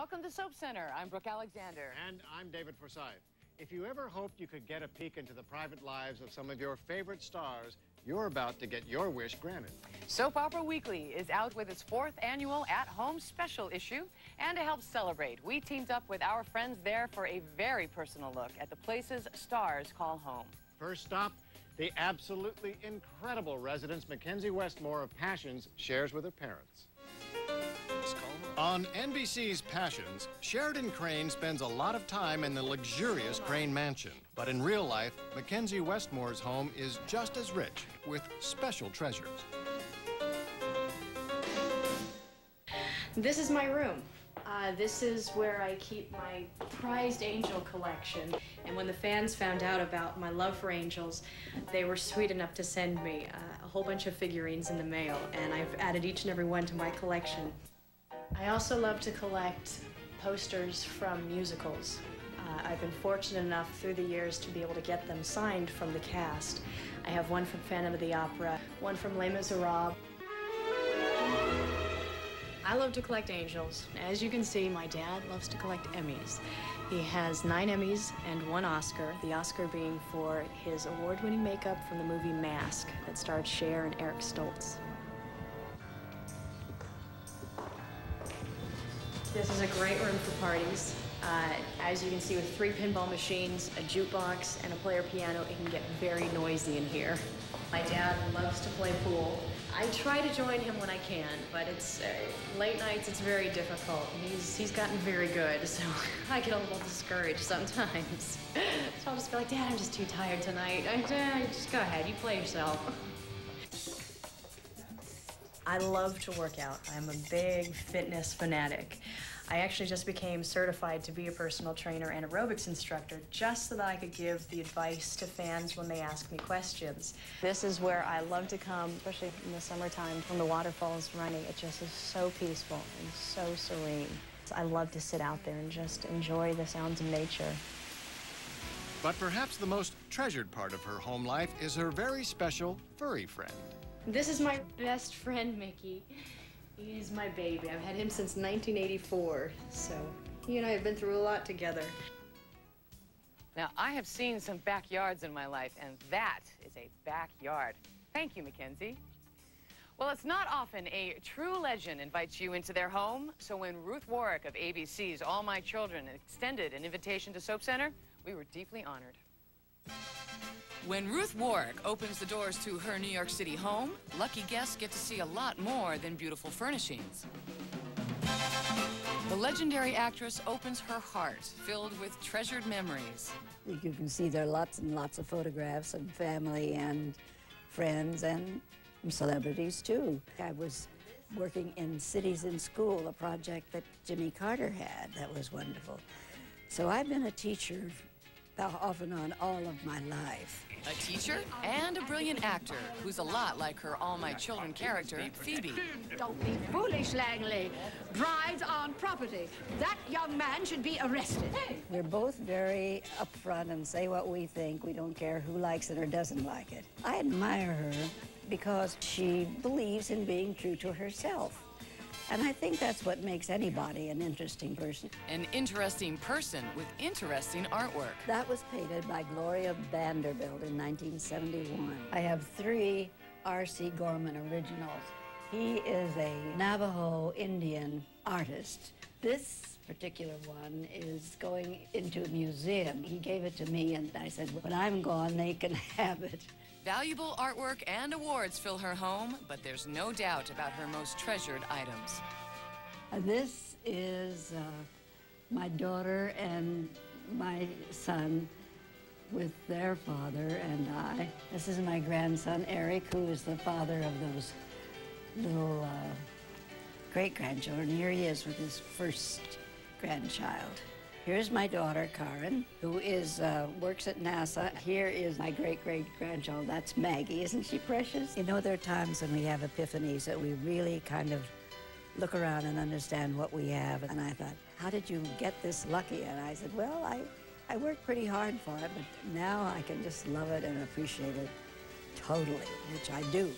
Welcome to Soap Center. I'm Brooke Alexander. And I'm David Forsythe. If you ever hoped you could get a peek into the private lives of some of your favorite stars, you're about to get your wish granted. Soap Opera Weekly is out with its 4th annual at-home special issue. And to help celebrate, we teamed up with our friends there for a very personal look at the places stars call home. First stop, the absolutely incredible residence Mackenzie Westmore of Passions shares with her parents. On NBC's Passions, Sheridan Crane spends a lot of time in the luxurious Crane Mansion. But in real life, Mackenzie Westmore's home is just as rich, with special treasures. This is my room. This is where I keep my prized angel collection. And when the fans found out about my love for angels, they were sweet enough to send me a whole bunch of figurines in the mail, and I've added each and every one to my collection. I also love to collect posters from musicals. I've been fortunate enough through the years to be able to get them signed from the cast. I have one from Phantom of the Opera, one from Les Miserables. I love to collect angels. As you can see, my dad loves to collect Emmys. He has 9 Emmys and 1 Oscar, the Oscar being for his award-winning makeup from the movie Mask that starred Cher and Eric Stoltz. This is a great room for parties. As you can see, with 3 pinball machines, a jukebox, and a player piano, it can get very noisy in here. My dad loves to play pool. I try to join him when I can, but it's late nights, it's very difficult. He's gotten very good, so I get a little discouraged sometimes. So I'll just be like, Dad, I'm just too tired tonight. Just go ahead, you play yourself. I love to work out. I'm a big fitness fanatic. I actually just became certified to be a personal trainer and aerobics instructor just so that I could give the advice to fans when they ask me questions. This is where I love to come, especially in the summertime when the waterfall is running. It just is so peaceful and so serene. I love to sit out there and just enjoy the sounds of nature. But perhaps the most treasured part of her home life is her very special furry friend. This is my best friend, Mickey. He's my baby. I've had him since 1984, so he and I have been through a lot together. Now, I have seen some backyards in my life, and that is a backyard. Thank you, Mackenzie. Well, it's not often a true legend invites you into their home, so when Ruth Warrick of ABC's All My Children extended an invitation to Soap Center, we were deeply honored. When Ruth Warrick opens the doors to her New York City home, lucky guests get to see a lot more than beautiful furnishings. The legendary actress opens her heart, filled with treasured memories. You can see there are lots and lots of photographs of family and friends and celebrities, too. I was working in Cities in School, a project that Jimmy Carter had that was wonderful. So I've been a teacher off and on all of my life. A teacher and a brilliant actor who's a lot like her All My Children character, Phoebe. Don't be foolish, Langley. Brides on property. That young man should be arrested. We're both very upfront and say what we think. We don't care who likes it or doesn't like it. I admire her because she believes in being true to herself. And I think that's what makes anybody an interesting person. An interesting person with interesting artwork. That was painted by Gloria Vanderbilt in 1971. I have 3 R.C. Gorman originals. He is a Navajo Indian artist. This particular one is going into a museum. He gave it to me, and I said, when I'm gone, they can have it. Valuable artwork and awards fill her home, but there's no doubt about her most treasured items. This is my daughter and my son with their father and I. This is my grandson, Eric, who is the father of those little great-grandchildren. Here he is with his first grandchild. Here's my daughter, Karen, who works at NASA. Here is my great-great-grandchild. That's Maggie. Isn't she precious? You know, there are times when we have epiphanies that we really kind of look around and understand what we have. And I thought, how did you get this lucky? And I said, well, I worked pretty hard for it, but now I can just love it and appreciate it totally, which I do.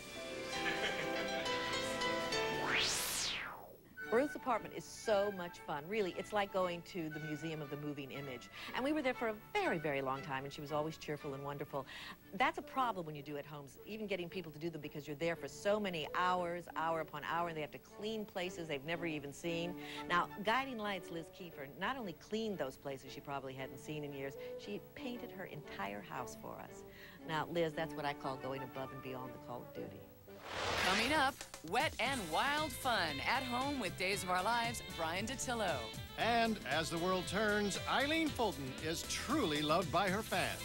Ruth department is so much fun. Really, it's like going to the Museum of the Moving Image. And we were there for a very, very long time, and she was always cheerful and wonderful. That's a problem when you do at homes, even getting people to do them, because you're there for so many hours, hour upon hour, and they have to clean places they've never even seen. Now, Guiding Lights, Liz Kiefer, not only cleaned those places she probably hadn't seen in years, she painted her entire house for us. Now, Liz, that's what I call going above and beyond the call of duty. Coming up, wet and wild fun at home with Days of Our Lives, Brian Dattilo. And as the world turns, Eileen Fulton is truly loved by her fans.